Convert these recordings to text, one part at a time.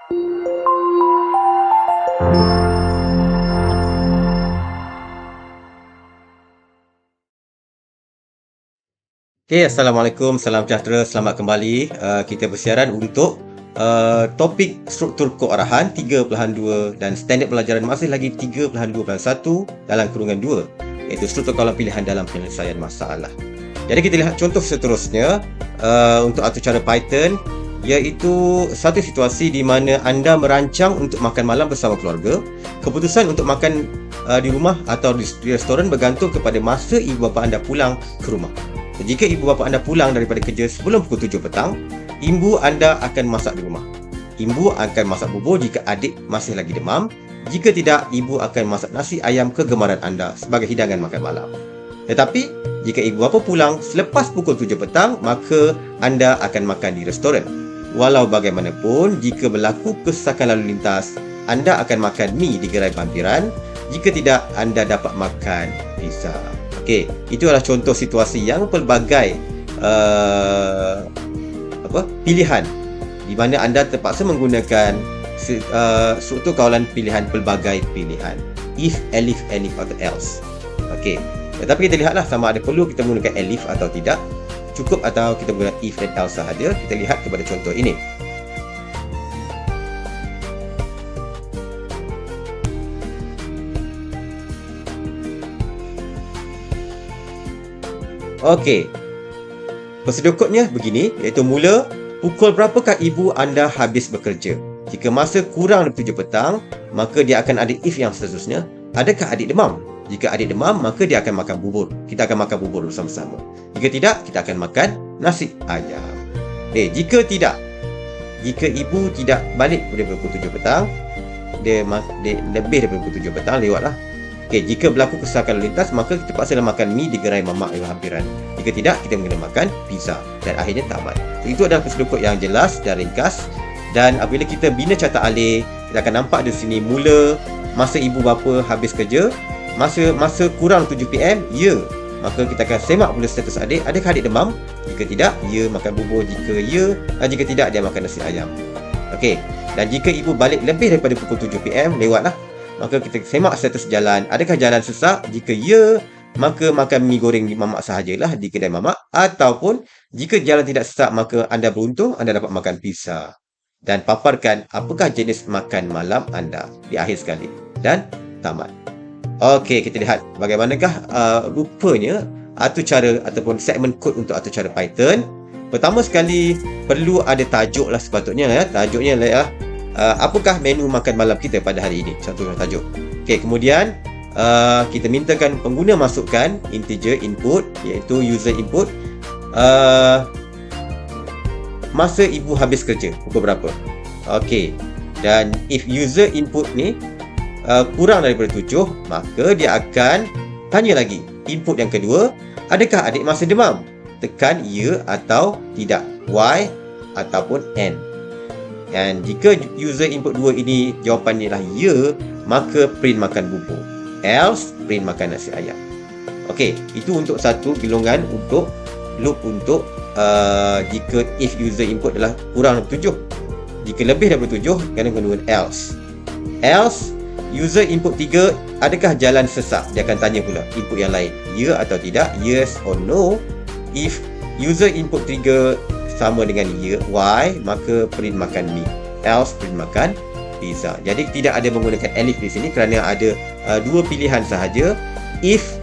Okay, Assalamualaikum, salam sejahtera, selamat kembali. Kita bersiaran untuk topik struktur kod arahan 3.2 dan standard pelajaran masih lagi 3.2.1 dalam kurungan 2, iaitu struktur kawalan pilihan dalam penyelesaian masalah. Jadi kita lihat contoh seterusnya untuk atur cara Python, iaitu satu situasi di mana anda merancang untuk makan malam bersama keluarga. Keputusan untuk makan di rumah atau di restoran bergantung kepada masa ibu bapa anda pulang ke rumah. Jika ibu bapa anda pulang daripada kerja sebelum pukul 7 petang, ibu anda akan masak di rumah. Ibu akan masak bubur jika adik masih lagi demam. Jika tidak, ibu akan masak nasi ayam kegemaran anda sebagai hidangan makan malam. Tetapi, jika ibu bapa pulang selepas pukul 7 petang, maka anda akan makan di restoran. Walau bagaimanapun, jika berlaku kesesakan lalu lintas, anda akan makan mi di gerai pampiran. Jika tidak, anda dapat makan pizza. Okey, itu adalah contoh situasi yang pelbagai pilihan di mana anda terpaksa menggunakan struktur kawalan pilihan pelbagai pilihan. If, elif, elif atau else. Okey. Tetapi kita lihatlah sama ada perlu kita menggunakan elif atau tidak. Cukup atau kita menggunakan if dan else sahaja. Kita lihat kepada contoh ini. Okey. Prosedur kodnya begini, iaitu mula, pukul berapakah ibu anda habis bekerja? Jika masa kurang dari 7 petang, maka dia akan ada if yang seterusnya. Adakah adik demam? Jika adik demam, maka dia akan makan bubur. Kita akan makan bubur bersama-sama. Jika tidak, kita akan makan nasi ayam. Jika tidak, jika ibu tidak balik daripada pukul 7 petang, dia lebih daripada pukul 7 petang, lewatlah. Jika berlaku kesesakan lalu lintas, maka kita paksalah makan mi di gerai mamak yang hampiran. Jika tidak, kita mengena makan pizza dan akhirnya tamat. Itu adalah prosedur kod yang jelas dan ringkas. Dan apabila kita bina carta alih, kita akan nampak di sini mula masa ibu bapa habis kerja, masa kurang 7 PM, ya. Maka kita akan semak pula status adik. Adakah adik demam? Jika tidak, ya makan bubur. Jika tidak, dia makan nasi ayam. Okey. Dan jika ibu balik lebih daripada pukul 7 PM, lewatlah. Maka kita semak status jalan. Adakah jalan sesak? Jika ya, maka makan mi goreng di mamak sahajalah di kedai mamak. Ataupun jika jalan tidak sesak, maka anda beruntung, anda dapat makan pizza. Dan paparkan apakah jenis makan malam anda di akhir sekali. Dan tamat. Okey, kita lihat bagaimanakah rupanya atur cara ataupun segmen kod untuk atur cara Python. Pertama sekali, perlu ada tajuk lah sepatutnya. Tajuknya adalah apakah menu makan malam kita pada hari ini? Satu tajuk. Okey, kemudian kita mintakan pengguna masukkan integer input, iaitu user input, masa ibu habis kerja pukul berapa. Okey. Dan if user input ni kurang daripada 7, maka dia akan tanya lagi. Input yang kedua, adakah adik masih demam? Tekan ya atau tidak, Y ataupun N. Dan jika user input 2 ini jawapannya ialah ya, maka print makan bubur. Else, print makan nasi ayam. Okey, itu untuk satu golongan untuk loop untuk jika if user input adalah kurang daripada 7. Jika lebih daripada 7, kena guna else. Else, user input 3, adakah jalan sesak? Dia akan tanya pula input yang lain, ya atau tidak, yes or no. If user input 3 sama dengan Y, maka print makan mi. Else, print makan pizza. Jadi tidak ada menggunakan elif di sini kerana ada dua pilihan sahaja. If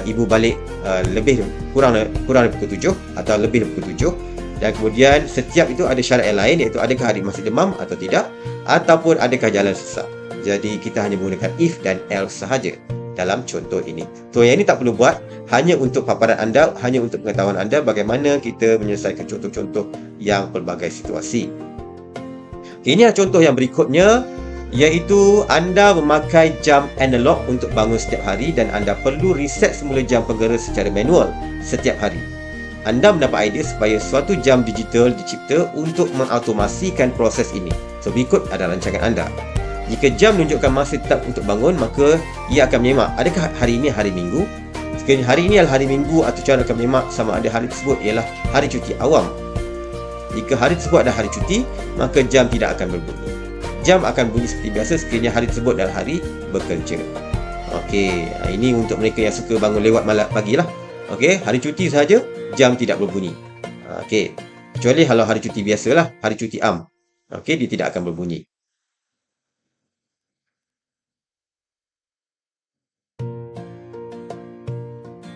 ibu balik kurang dari pukul 7 atau lebih dari pukul 7, dan kemudian setiap itu ada syarat yang lain, iaitu adakah adik masih demam atau tidak, ataupun adakah jalan sesak. Jadi kita hanya menggunakan if dan else sahaja dalam contoh ini. So yang ini tak perlu buat, hanya untuk paparan anda, hanya untuk pengetahuan anda bagaimana kita menyelesaikan contoh-contoh yang pelbagai situasi. Ini adalah contoh yang berikutnya, iaitu anda memakai jam analog untuk bangun setiap hari dan anda perlu reset semula jam penggera secara manual setiap hari. Anda mendapat idea supaya suatu jam digital dicipta untuk mengautomasikan proses ini. So berikut adalah rancangan anda. Jika jam menunjukkan masa tetap untuk bangun, maka ia akan menyemak adakah hari ini hari Minggu. Jika hari ini adalah hari Minggu, atau cara akan menyemak sama ada hari tersebut ialah hari cuti awam. Jika hari tersebut adalah hari cuti, maka jam tidak akan berbunyi. jam akan bunyi seperti biasa sekiranya hari tersebut adalah hari bekerja. Okey, ini untuk mereka yang suka bangun lewat malam pagi lah. Okey, hari cuti sahaja jam tidak berbunyi. Okey, kecuali kalau hari cuti biasalah, hari cuti am. Okey, dia tidak akan berbunyi.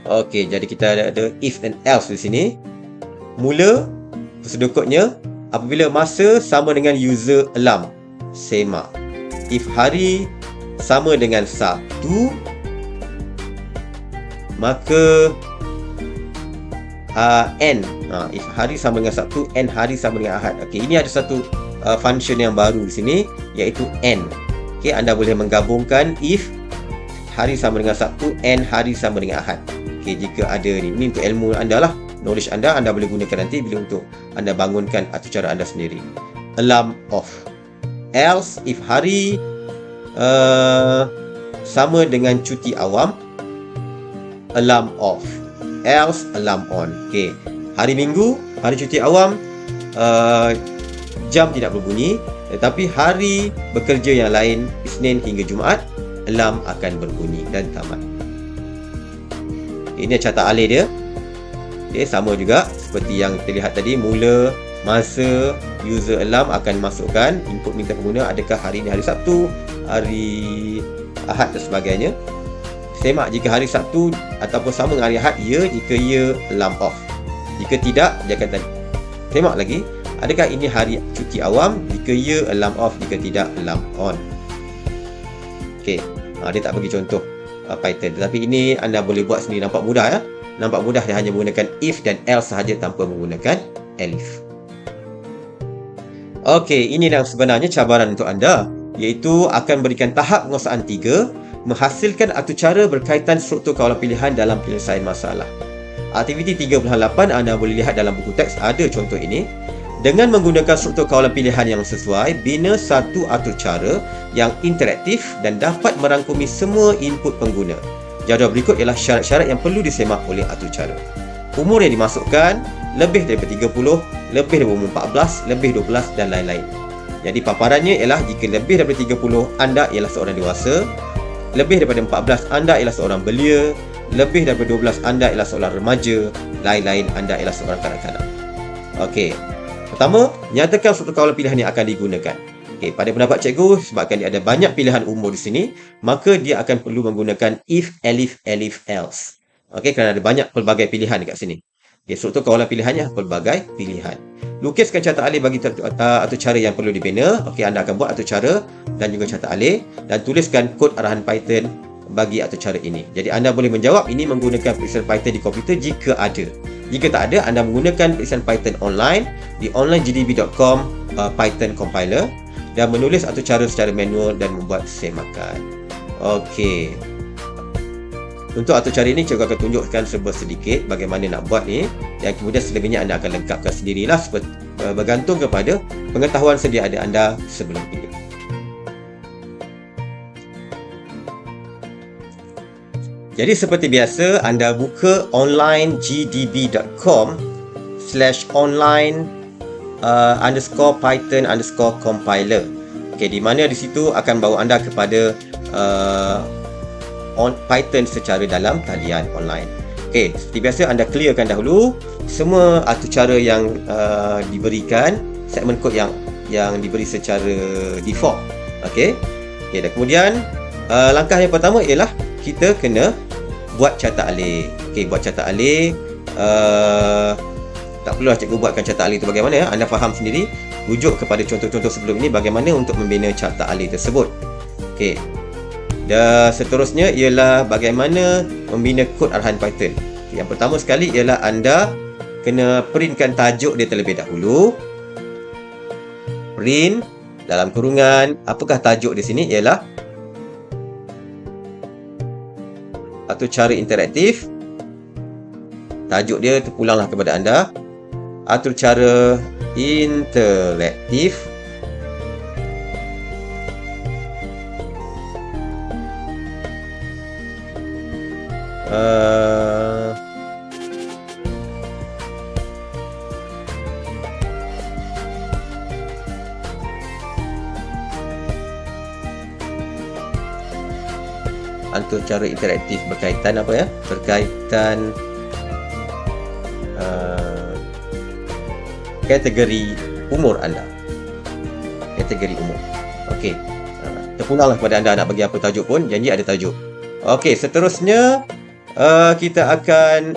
Okey, jadi kita ada if and else di sini. Mula sedekutnya apabila masa sama dengan user alarm semak. If hari sama dengan Sabtu, maka N. If hari sama dengan Sabtu, N hari sama dengan Ahad. Okey, ini ada satu function yang baru di sini, iaitu N. Okey, anda boleh menggabungkan if hari sama dengan Sabtu, N hari sama dengan Ahad. Okey, jika ada ni. Ini untuk ilmu anda lah. Knowledge anda boleh gunakan nanti bila untuk anda bangunkan atur cara anda sendiri. Alarm off. Else, if hari sama dengan cuti awam, alarm off. Else, alarm on. Okey, hari Minggu, hari cuti awam, jam tidak berbunyi, tetapi hari bekerja yang lain, Isnin hingga Jumaat, alarm akan berbunyi dan tamat. Ini carta alih dia. Okey, sama juga seperti yang terlihat tadi. Mula, masa, user alarm akan masukkan input minta pengguna, adakah hari ini hari Sabtu, hari Ahad dan sebagainya. Semak jika hari Sabtu ataupun sama dengan hari Ahad, ya. Jika ya, alarm off. Jika tidak, dia akan semak lagi, adakah ini hari cuti awam. Jika ya, alarm off. Jika tidak, alarm on. Okey, dia tak bagi contoh Python, tetapi ini anda boleh buat sendiri. Nampak mudah ya. Nampak mudah, dia hanya menggunakan if dan else sahaja tanpa menggunakan elif. Okey, ini yang sebenarnya cabaran untuk anda, iaitu akan berikan tahap penguasaan 3, menghasilkan atur cara berkaitan struktur kawalan pilihan dalam penyelesaian masalah. Aktiviti 3.8 anda boleh lihat dalam buku teks, ada contoh ini. Dengan menggunakan struktur kawalan pilihan yang sesuai, bina satu atur cara yang interaktif dan dapat merangkumi semua input pengguna. Jadual berikut ialah syarat-syarat yang perlu disemak oleh atur cara. Umur yang dimasukkan, lebih daripada 30, lebih daripada umur 14, lebih 12 dan lain-lain. Jadi paparannya ialah jika lebih daripada 30, anda ialah seorang dewasa. Lebih daripada 14, anda ialah seorang belia. Lebih daripada 12, anda ialah seorang remaja. Lain-lain, anda ialah seorang kanak-kanak. Okey. Pertama, nyatakan struktur kawalan pilihan yang akan digunakan. Okey, pada pendapat cikgu, sebabkan dia ada banyak pilihan umur di sini, maka dia akan perlu menggunakan if, elif, else. Okey, kerana ada banyak pelbagai pilihan dekat sini. Okey, struktur kawalan pilihannya pelbagai pilihan. Lukiskan carta alih bagi atur cara yang perlu dibina. Okey, anda akan buat atur cara dan juga carta alih dan tuliskan kod arahan Python bagi atur cara ini. Jadi anda boleh menjawab ini menggunakan periksaan Python di komputer jika ada. Jika tak ada, anda menggunakan periksaan Python online di onlinegdb.com Python compiler dan menulis atur cara secara manual dan membuat semakan. Okey. Untuk atur cara ini, cikgu akan tunjukkan sedikit bagaimana nak buat ni, dan kemudian selebihnya anda akan lengkapkan sendirilah bergantung kepada pengetahuan sedia ada anda sebelum ini. Jadi seperti biasa, anda buka onlinegdb.com/online_python_compiler. Okey, di mana di situ akan bawa anda kepada Python secara dalam talian online. Okey, seperti biasa anda clearkan dahulu semua atur cara yang diberikan, segmen kod yang diberi secara default. Okey. Okey, dan kemudian langkah yang pertama ialah kita kena buat carta alih. Okey, buat carta alih. Tak perlulah cikgu buatkan carta alih itu bagaimana ya. Anda faham sendiri. Rujuk kepada contoh-contoh sebelum ini bagaimana untuk membina carta alih tersebut. Okey. Dan seterusnya ialah bagaimana membina kod arahan Python. Yang pertama sekali ialah anda kena printkan tajuk dia terlebih dahulu. Print dalam kurungan, apakah tajuk di sini ialah atur cara interaktif. Tajuk dia terpulanglah kepada anda. Atur cara interaktif. Atau cara interaktif berkaitan apa ya? Berkaitan kategori umur anda. Kategori umur. Okey. Terpulanglah kepada anda nak bagi apa tajuk pun, janji ada tajuk. Okey, seterusnya kita akan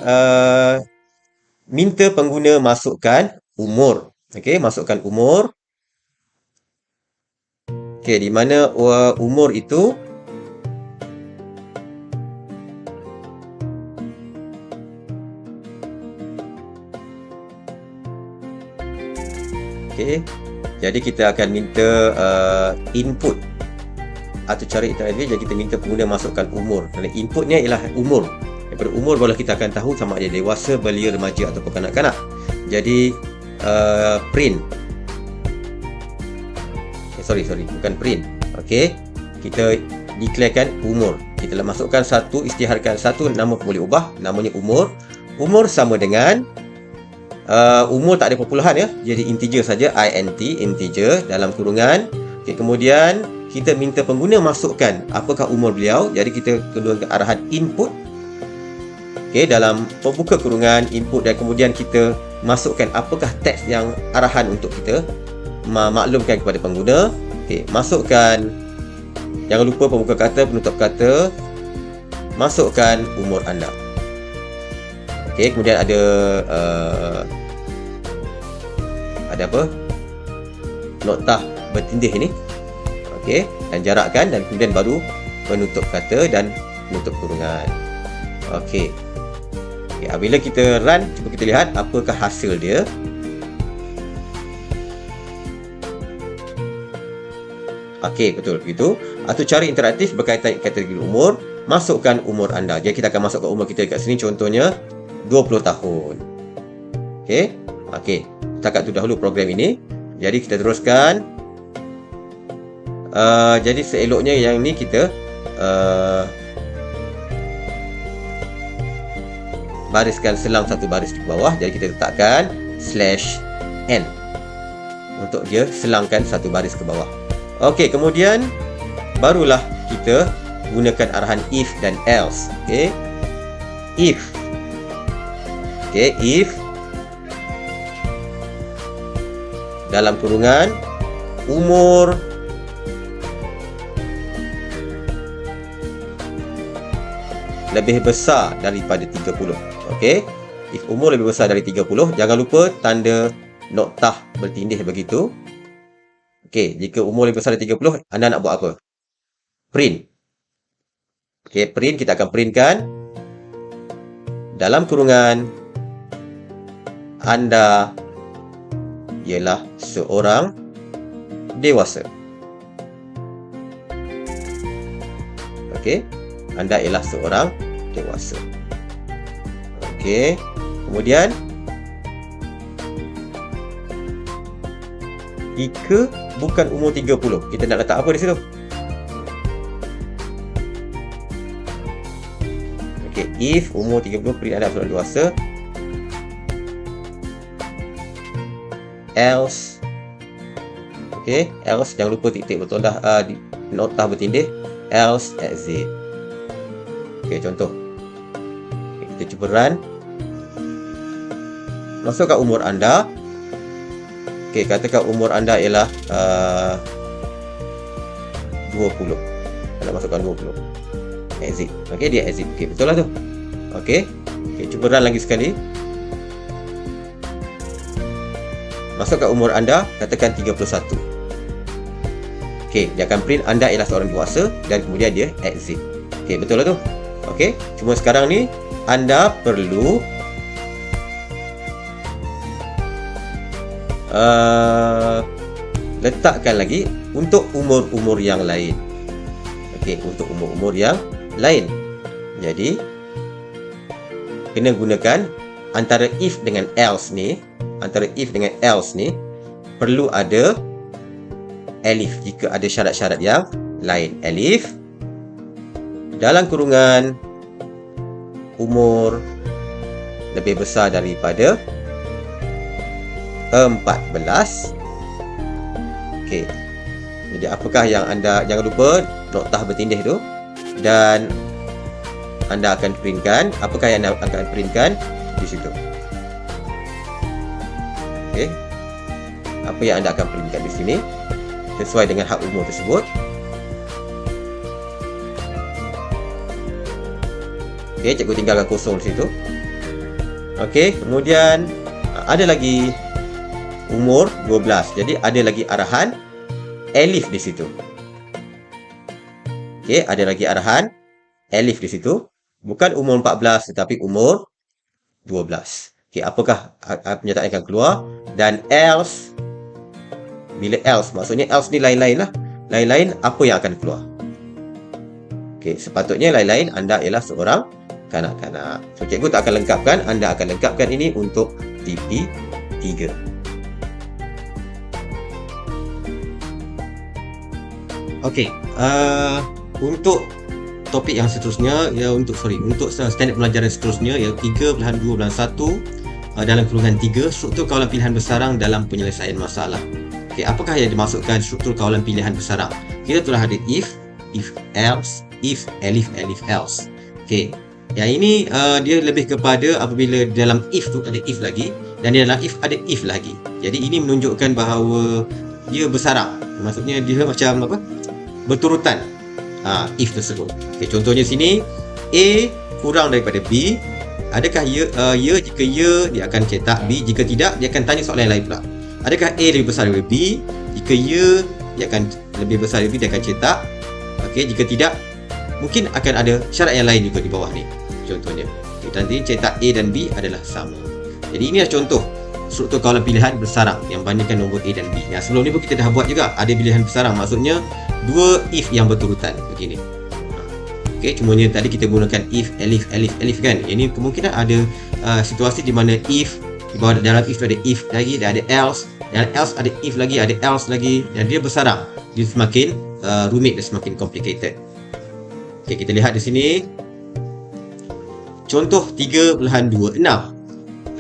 minta pengguna masukkan umur. Okey, masukkan umur. Okey, di mana umur itu okey. Jadi kita akan minta input atau cara interaktif. Jadi kita minta pengguna masukkan umur. Kerana inputnya ialah umur. Daripada umur barulah kita akan tahu sama ada dewasa, belia, remaja atau kanak-kanak. Jadi print. Bukan print. Okey. Kita declarekan umur. Kita telah masukkan satu, isytiharkan satu nama boleh ubah, namanya umur. Umur sama dengan umur tak ada perpuluhan ya. Jadi integer saja, int, integer dalam kurungan. Okey, kemudian kita minta pengguna masukkan apakah umur beliau. Jadi kita keluarkan arahan input. Okey, dalam pembuka kurungan input, dan kemudian kita masukkan apakah teks yang arahan untuk kita maklumkan kepada pengguna. Okey, masukkan, jangan lupa pembuka kata, penutup kata, masukkan umur anda. Okey, kemudian ada apa? Noktah bertindih ini. Okey, dan jarakkan, dan kemudian baru penutup kata dan penutup kurungan. Okey. Bila kita run, cuba kita lihat apakah hasil dia. Okey, betul begitu. Atau cara interaktif berkaitan kategori umur, masukkan umur anda. Jadi kita akan masukkan umur kita dekat sini, contohnya 20 tahun. Okey. Okey. Setakat tu dahulu program ini. Jadi kita teruskan. Jadi seeloknya yang ni kita bariskan selang satu baris di bawah. Jadi kita letakkan /n untuk dia selangkan satu baris ke bawah. Okey, kemudian barulah kita gunakan arahan if dan else. Okey. If. Okey, if dalam kurungan umur lebih besar daripada 30. Okey. If umur lebih besar dari 30, jangan lupa tanda noktah bertindih begitu. Okey, jika umur lebih besar dari 30, anda nak buat apa? Print. Okey, print, kita akan printkan dalam kurungan anda ialah seorang dewasa. Okey, anda ialah seorang dewasa. Okey, kemudian jika bukan umur 30, kita nak letak apa di situ? Okey, if umur 30, print anda seorang dewasa. Else. Okey, else jangan lupa titik bertolak di noktah bertindih. Else exit. Okey, contoh. Okay, kita cuba run. Masukkan umur anda. Okey, katakan umur anda ialah 20. Anda masukkan 20. Exit. Okey, dia exit. Okey, betul lah tu. Okey. Okey, cuba run lagi sekali. Masukkan umur anda, katakan 31. Okey, dia akan print anda ialah seorang dewasa dan kemudian dia exit. Okey, betul lah tu. Okey, cuma sekarang ni anda perlu letakkan lagi untuk umur-umur yang lain. Okey, untuk umur-umur yang lain. Jadi kena gunakan antara if dengan else ni. Antara if dengan else ni perlu ada elif jika ada syarat-syarat yang lain. Elif dalam kurungan umur lebih besar daripada 14. Okey. Jadi apakah yang anda, jangan lupa noktah bertindih tu. dan anda akan printkan. Apakah yang anda akan printkan di situ? Okey. Apa yang anda akan printkan di sini sesuai dengan hak umur tersebut. Okey, cikgu tinggalkan kosong di situ. Okey, kemudian ada lagi umur 12. Jadi ada lagi arahan elif di situ. Okey, ada lagi arahan elif di situ. Bukan umur 14 tetapi umur 12. Okey, apakah pernyataan yang akan keluar? Dan else, bila else, maksudnya else ni lain-lain lah. Lain-lain, apa yang akan keluar? Okey, sepatutnya lain-lain anda ialah seorang kanak-kanak. So, cikgu tak akan lengkapkan. Anda akan lengkapkan ini untuk TP 3. Okey, untuk topik yang seterusnya, untuk standard pelajaran seterusnya, ya 3.2.1 dalam kurungan 3, struktur kawalan pilihan bersarang dalam penyelesaian masalah. Okey, apakah yang dimaksudkan struktur kawalan pilihan bersarang? Kita telah ada if else, if, elif, else. Okey, yang ini dia lebih kepada apabila dalam if tu ada if lagi dan di dalam if ada if lagi. Jadi ini menunjukkan bahawa dia bersarang. Maksudnya dia macam apa? Berturutan. If tersebut. Okay, contohnya sini A kurang daripada B. Adakah ya jika ya dia akan cetak B, jika tidak dia akan tanya soalan yang lain pula. Adakah A lebih besar daripada B? Jika ya dia akan lebih besar daripada B, dia akan cetak. Okey, jika tidak mungkin akan ada syarat yang lain juga di bawah ni. Contohnya, nanti cetak A dan B adalah sama. Jadi ini adalah contoh struktur kawalan pilihan bersarang yang bandingkan nombor A dan B. Yang sebelum ni pun kita dah buat juga, ada pilihan bersarang, maksudnya dua if yang berturutan begini. Okey, cumanya tadi kita gunakan if, elif kan. Ini kemungkinan ada situasi di mana if di bawah dalam if ada if lagi, ada else, dan else ada if lagi, ada else lagi, dan dia bersarang. Dia semakin rumit dan semakin complicated. Okey, kita lihat di sini contoh 3.26.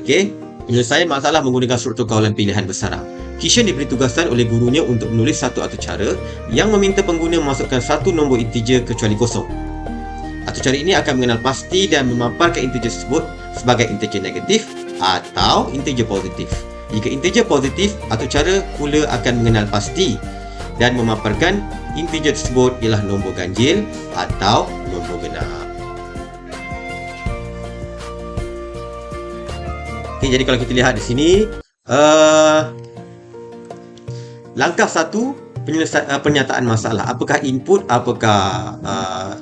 Okey, penyelesaian masalah menggunakan struktur kawalan pilihan bersarang. Kishan diberi tugasan oleh gurunya untuk menulis satu atur cara yang meminta pengguna memasukkan satu nombor integer kecuali kosong. Atur cara ini akan mengenal pasti dan memaparkan integer tersebut sebagai integer negatif atau integer positif. Jika integer positif, atur cara pula akan mengenal pasti dan memaparkan integer tersebut ialah nombor ganjil atau nombor genap. Okay, jadi kalau kita lihat di sini, langkah 1 pernyataan masalah. Apakah input, apakah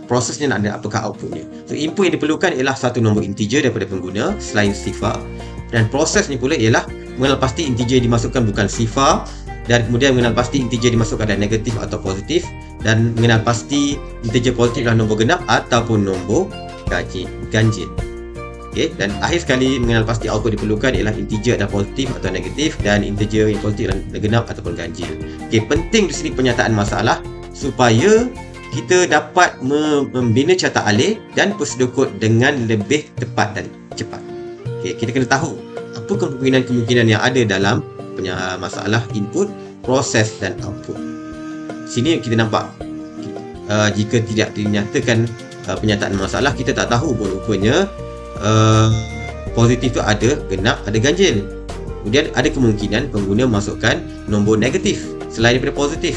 prosesnya nak ada, apakah outputnya. So input yang diperlukan ialah satu nombor integer daripada pengguna selain sifar, dan prosesnya pula ialah mengenal pasti integer dimasukkan bukan sifar, dan kemudian mengenal pasti integer dimasukkan adalah negatif atau positif, dan mengenal pasti integer positif adalah nombor genap ataupun nombor ganjil. Okay, dan akhir sekali mengenal pasti output diperlukan ialah integer adalah positif atau negatif dan integer yang positif adalah genap ataupun ganjil. Okay, penting di sini pernyataan masalah supaya kita dapat membina carta alih dan prosedur kod dengan lebih tepat dan cepat. Okay, kita kena tahu apa kemungkinan-kemungkinan yang ada dalam masalah input, proses dan output. Sini kita nampak jika tidak dinyatakan pernyataan masalah, kita tak tahu pun rupanya positif tu ada genap, ada ganjil. Kemudian ada kemungkinan pengguna masukkan nombor negatif selain daripada positif.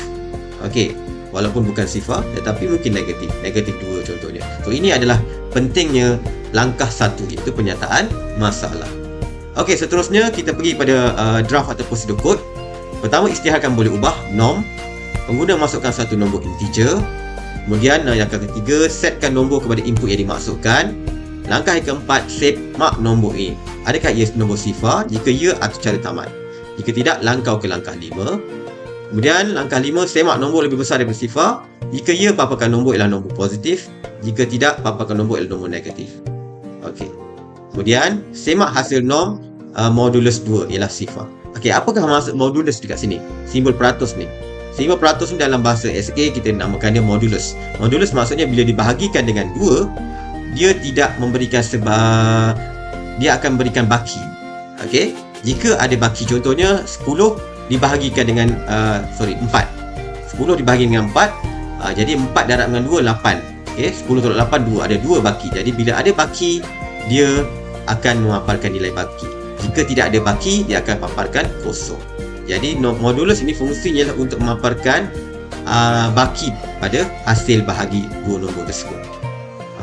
Okey, walaupun bukan sifar tetapi mungkin negatif 2 contohnya. So ini adalah pentingnya langkah 1, iaitu pernyataan masalah. Okey, seterusnya kita pergi pada draft atau prosedur kod. Pertama, isytiharkan boleh ubah norm. Pengguna masukkan satu nombor integer. Kemudian yang ketiga, setkan nombor kepada input yang dimasukkan. Langkah yang keempat, semak nombor A. Adakah ia nombor sifar? Jika ya, atur cara tamat. Jika tidak, langkah ke langkah 5. Kemudian langkah 5, semak nombor lebih besar daripada sifar. Jika ya, paparkan nombor ialah nombor positif. Jika tidak, paparkan nombor ialah nombor negatif. Okey. Kemudian semak hasil norm modulus 2 ialah sifar. Okey, apakah maksud modulus dekat sini? Simbol peratus ni. Simbol peratus ni dalam bahasa SA kita namakan dia modulus. Modulus maksudnya bila dibahagikan dengan 2, dia tidak memberikan dia akan berikan baki. Okey, jika ada baki, contohnya 10 dibahagikan dengan 4. 10 dibahagi dengan 4, jadi 4 darab dengan 2 8. Okey, 10 tolak 8 2, ada 2 baki. Jadi bila ada baki, dia akan memaparkan nilai baki. Jika tidak ada baki, dia akan paparkan kosong. Jadi modulus ini fungsinya adalah untuk memaparkan baki pada hasil bahagi dua nombor tersebut.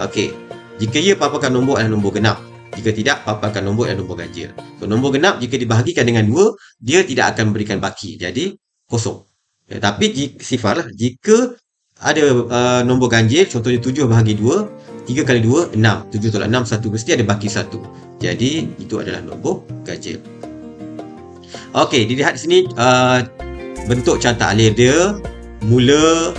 Okey, jika ia paparkan nombor adalah nombor genap. Jika tidak, paparkan nombor adalah nombor ganjil. So, nombor genap jika dibahagikan dengan 2, dia tidak akan memberikan baki. Jadi kosong. Tetapi sifarlah, jika ada nombor ganjil, contohnya 7 bahagi 2, 3 kali 2, 6. 7 tolak 6, 1 mesti ada baki 1. Jadi, itu adalah nombor ganjil. Okey, dilihat di sini bentuk cantak alih dia. Mula,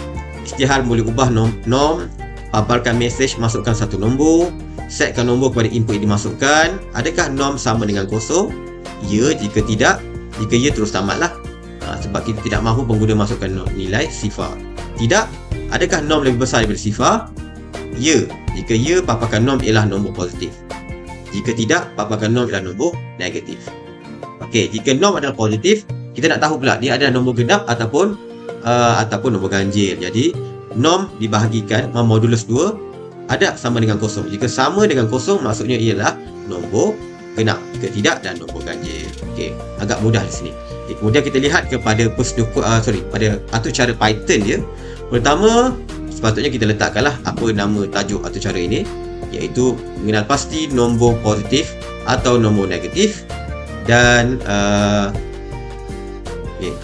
isytihar boleh ubah nom, paparkan mesej, masukkan satu nombor, setkan nombor kepada input yang dimasukkan. Adakah nom sama dengan kosong? Ya, jika tidak, jika ya terus tamatlah. Sebab kita tidak mahu pengguna masukkan nilai sifar. Tidak, adakah nom lebih besar daripada sifar? Ya, jika ya, paparkan nom ialah nombor positif. Jika tidak, paparkan nom ialah nombor negatif. Okey, jika nom adalah positif, kita nak tahu pula dia adalah nombor genap ataupun nombor ganjil. Jadi, nom dibahagikan modulus 2 ada sama dengan kosong. Jika sama dengan kosong, maksudnya ialah nombor genap. Jika tidak, dan nombor ganjil. Okey, agak mudah di sini. Okay, kemudian kita lihat kepada pada atur cara Python dia. Pertama, sepatutnya kita letakkanlah apa nama tajuk atur cara ini, iaitu mengenal pasti nombor positif atau nombor negatif, dan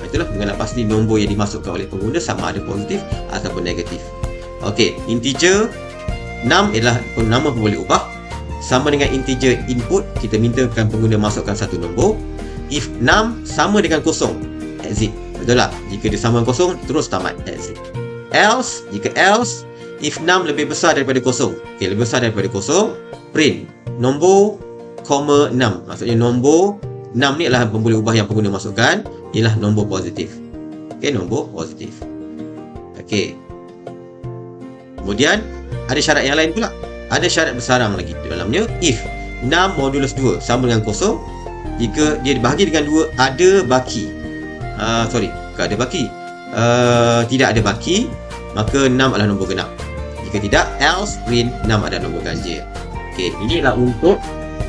itulah mengenal pasti nombor yang dimasukkan oleh pengguna sama ada positif ataupun negatif. Okey, integer 6 adalah nama boleh ubah. Sama dengan integer input, kita mintakan pengguna masukkan satu nombor. If 6 sama dengan kosong, exit. Betul tak? Jika dia sama dengan kosong, terus tamat, exit. Else, jika else, if 6 lebih besar daripada kosong, okay, lebih besar daripada kosong, print nombor, 6. Maksudnya nombor 6 ni adalah boleh ubah yang pengguna masukkan, ialah nombor positif. Okay, nombor positif. Okay. Kemudian, ada syarat yang lain pula. Ada syarat bersarang lagi di dalamnya. If 6 modulus 2 sama dengan kosong, jika dia dibahagi dengan 2 ada baki. Bukan ada baki. Tidak ada baki, maka 6 adalah nombor genap. Jika tidak, else print 6 adalah nombor ganjil. Okey, inilah untuk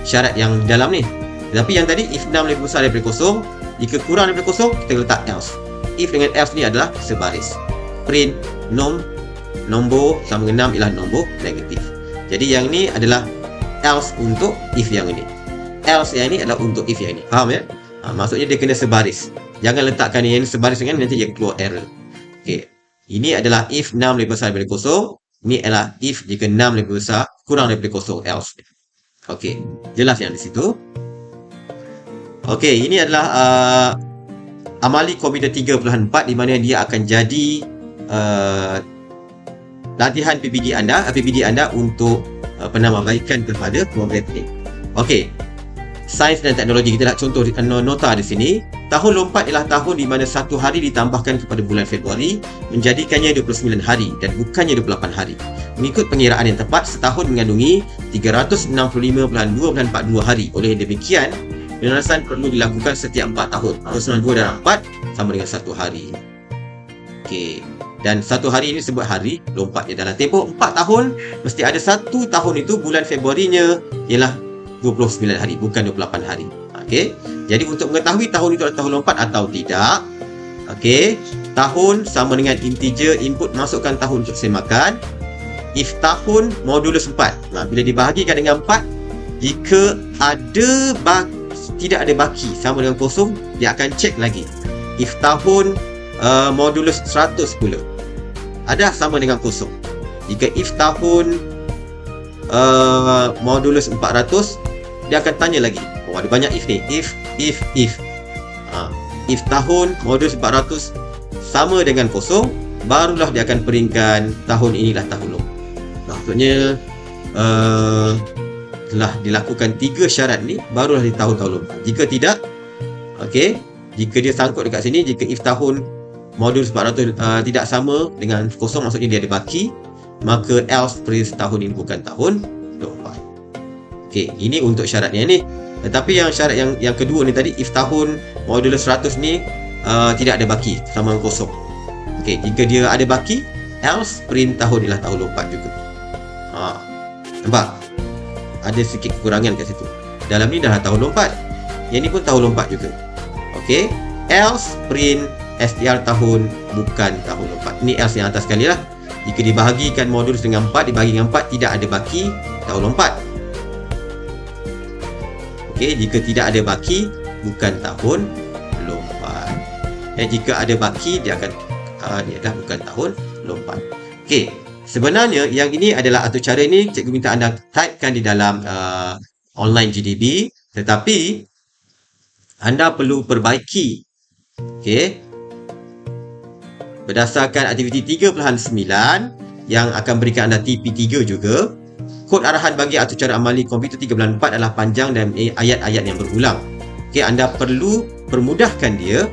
syarat yang dalam ni. Tetapi yang tadi, if 6 lebih besar daripada kosong, jika kurang daripada kosong, kita letak else. If dengan else ni adalah sebaris. Print nombor sama dengan 6 ialah nombor negatif. Jadi yang ni adalah else untuk if yang ini. Else yang ini adalah untuk if yang ini. Faham ya? Maksudnya dia kena sebaris. Jangan letakkan yang ini sebaris dengan nanti dia keluar error. Okey. Ini adalah if 6 lebih besar daripada kosong. Ini adalah if jika 6 lebih besar kurang daripada kosong, else. Okey. Jelas yang di situ. Okey, ini adalah amali komputer 3.4 di mana dia akan jadi latihan PPD anda untuk penambahbaikan kepada program ini. Okey. Sains dan teknologi, kita nak contoh nota di sini. Tahun lompat ialah tahun di mana satu hari ditambahkan kepada bulan Februari menjadikannya 29 hari dan bukannya 28 hari. Mengikut pengiraan yang tepat, setahun mengandungi 365.242 hari. Oleh demikian, penulisan perlu dilakukan setiap 4 tahun. 2 dan 4 sama dengan 1 hari. Okey. Dan 1 hari ini sebut hari lompatnya. Dalam tempoh 4 tahun, mesti ada 1 tahun itu bulan Februarinya ialah 29 hari, bukan 28 hari. Okey. Jadi untuk mengetahui tahun itu adalah tahun lompat atau tidak, okey, tahun sama dengan integer input, masukkan tahun untuk semakan. If tahun modulus 4. Bila dibahagikan dengan 4, jika tidak ada baki sama dengan kosong, dia akan cek lagi. If tahun modulus 100 pula, ada sama dengan kosong. Jika if tahun modulus 400, dia akan tanya lagi. Ada banyak if ni. If tahun modulus 400 sama dengan kosong, barulah dia akan peringkan tahun inilah tahun lompat. Maksudnya telah dilakukan 3 syarat ni, barulah di tahun-tahun lompat. Jika tidak, okey, jika dia sangkut dekat sini, jika if tahun modulus 400 tidak sama dengan kosong, maksudnya dia ada baki, maka else print tahun ini bukan tahun lompat. Okey, ini untuk syaratnya ni. Tetapi yang syarat yang kedua ni tadi, if tahun modulus 100 ni tidak ada baki sama dengan kosong. Okey, jika dia ada baki, else print tahun ialah tahun lompat juga. Nampak? Ada sikit kekurangan kat situ. Dalam ni dah tahun lompat. Yang ni pun tahun lompat juga. Okey. Else print STR tahun bukan tahun lompat. Ni else yang atas sekali lah. Jika dibahagikan modulus dengan 4, dibahagi dengan 4, tidak ada baki, tahun lompat. Okey, jika tidak ada baki, bukan tahun lompat. Jika ada baki, dia dah bukan tahun lompat. Okey, sebenarnya yang ini adalah atur cara ini cikgu minta anda typekan di dalam online GDB, tetapi anda perlu perbaiki. Okey. Berdasarkan aktiviti 3.9 yang akan berikan anda TP3 juga, kod arahan bagi atur cara amali komputer 3.4 adalah panjang dan ayat-ayat yang berulang. Okey, anda perlu permudahkan dia,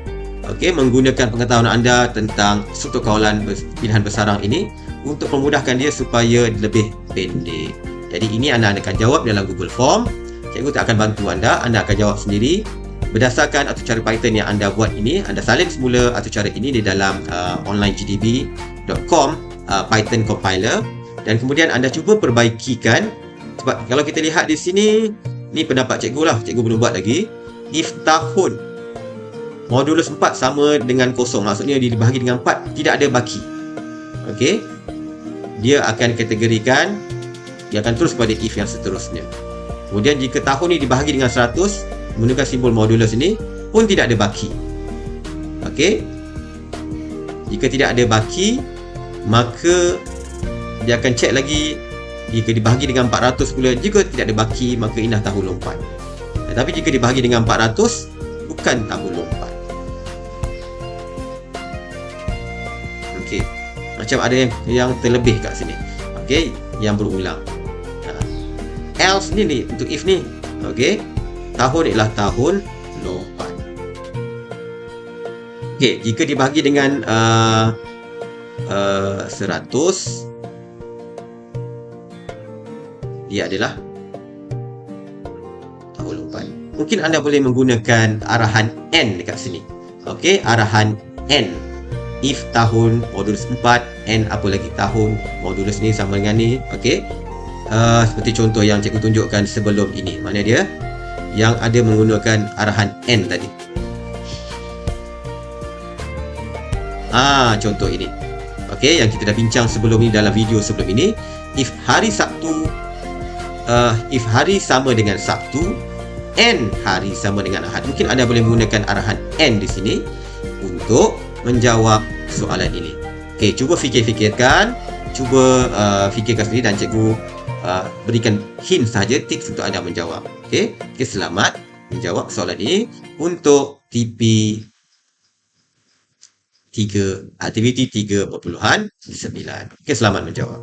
okey, menggunakan pengetahuan anda tentang struktur kawalan pilihan bersarang ini untuk memudahkan dia supaya lebih pendek. Jadi ini anda akan jawab dalam Google Form. Cikgu tak akan bantu anda akan jawab sendiri. Berdasarkan atur cara Python yang anda buat ini, anda salin semula atur cara ini di dalam onlinegdb.com Python compiler, dan kemudian anda cuba perbaikikan. Sebab kalau kita lihat di sini, ni pendapat cikgu lah, cikgu belum buat lagi. If tahun modulus 4 sama dengan kosong, maksudnya dibahagi dengan 4, tidak ada baki. Okey, dia akan kategorikan, dia akan terus pada if yang seterusnya. Kemudian jika tahun ni dibahagi dengan 100, menggunakan simbol modulus ini pun tidak ada baki. Okey, jika tidak ada baki, maka dia akan cek lagi. Jika dibahagi dengan 400 pula, jika tidak ada baki, maka ini dah tahun lompat. Tetapi jika dibahagi dengan 400, bukan tahun lompat. Okey, macam ada yang terlebih kat sini. Okey, yang berulang. Else ni untuk if ni. Okey, tahun ialah tahun lompat. Okey, jika dibahagi dengan 100, dia adalah tahun lompat. Mungkin anda boleh menggunakan arahan N dekat sini. Okey, arahan N. If tahun modulus 4, N apa lagi tahun modulus ni sama dengan ni. Okey, seperti contoh yang cikgu tunjukkan sebelum ini. Mana dia? Yang ada menggunakan arahan N tadi. Contoh ini. Okey, yang kita dah bincang sebelum ini dalam video sebelum ini. If hari Sabtu, if hari sama dengan Sabtu, N hari sama dengan Ahad. Mungkin anda boleh menggunakan arahan N di sini untuk menjawab soalan ini. Okey, cuba fikirkan, cuba fikirkan sendiri dan cikgu berikan hint saja, tips untuk anda menjawab. Okey, selamat menjawab soalan ini untuk TP 3, aktiviti 3.9. Okey, selamat menjawab.